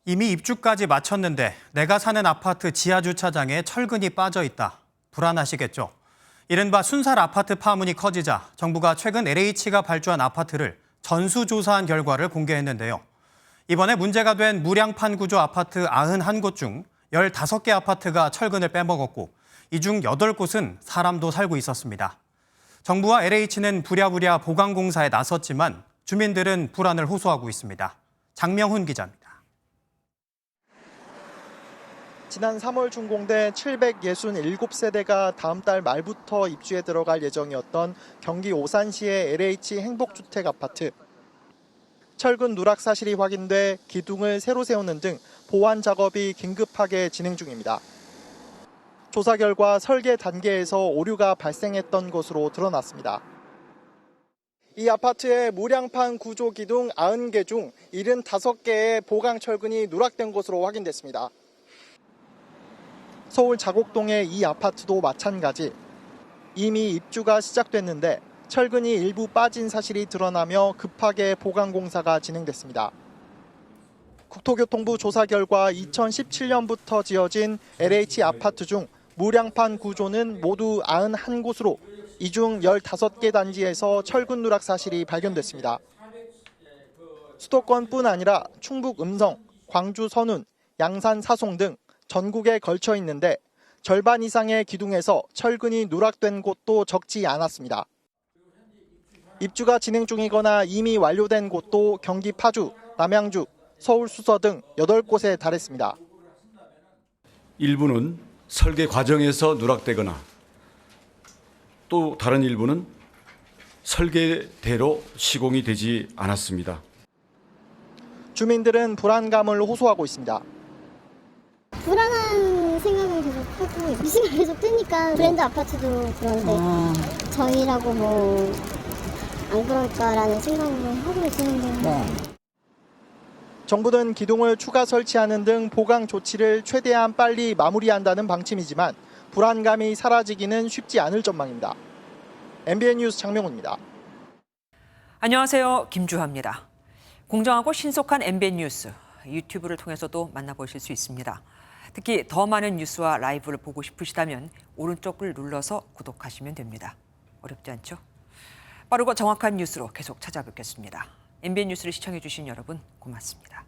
이미 입주까지 마쳤는데 내가 사는 아파트 지하 주차장에 철근이 빠져 있다. 불안하시겠죠? 이른바 순살 아파트 파문이 커지자 정부가 최근 LH가 발주한 아파트를 전수조사한 결과를 공개했는데요. 이번에 문제가 된 무량판 구조 아파트 91곳 중 15개 아파트가 철근을 빼먹었고 이 중 8곳은 사람도 살고 있었습니다. 정부와 LH는 부랴부랴 보강공사에 나섰지만 주민들은 불안을 호소하고 있습니다. 장명훈 기자입니다. 지난 3월 준공돼 767세대가 다음 달 말부터 입주에 들어갈 예정이었던 경기 오산시의 LH 행복주택 아파트. 철근 누락 사실이 확인돼 기둥을 새로 세우는 등 보완 작업이 긴급하게 진행 중입니다. 조사 결과 설계 단계에서 오류가 발생했던 것으로 드러났습니다. 이 아파트의 무량판 구조 기둥 90개 중 75개의 보강 철근이 누락된 것으로 확인됐습니다. 서울 자곡동의 이 아파트도 마찬가지. 이미 입주가 시작됐는데 철근이 일부 빠진 사실이 드러나며 급하게 보강 공사가 진행됐습니다. 국토교통부 조사 결과 2017년부터 지어진 LH 아파트 중 무량판 구조는 모두 91곳으로 이 중 15개 단지에서 철근 누락 사실이 발견됐습니다. 수도권뿐 아니라 충북 음성, 광주 선운, 양산 사송 등 전국에 걸쳐 있는데 절반 이상의 기둥에서 철근이 누락된 곳도 적지 않았습니다. 입주가 진행 중이거나 이미 완료된 곳도 경기 파주, 남양주, 서울 수서 등 8곳에 달했습니다. 일부는 설계 과정에서 누락되거나 또 다른 일부는 설계대로 시공이 되지 않았습니다. 주민들은 불안감을 호소하고 있습니다. 불안한 생각은 계속 하고 뉴스가 계속 뜨니까 브랜드 아파트도 그런데 저희라고 뭐 안 그럴까라는 생각을 하고 있었는데 정부는 기둥을 추가 설치하는 등 보강 조치를 최대한 빨리 마무리한다는 방침이지만 불안감이 사라지기는 쉽지 않을 전망입니다. MBN 뉴스 장명훈입니다. 안녕하세요. 김주하입니다. 공정하고 신속한 MBN 뉴스, 유튜브를 통해서도 만나보실 수 있습니다. 특히 더 많은 뉴스와 라이브를 보고 싶으시다면 오른쪽을 눌러서 구독하시면 됩니다. 어렵지 않죠? 빠르고 정확한 뉴스로 계속 찾아뵙겠습니다. MBN 뉴스를 시청해주신 여러분 고맙습니다.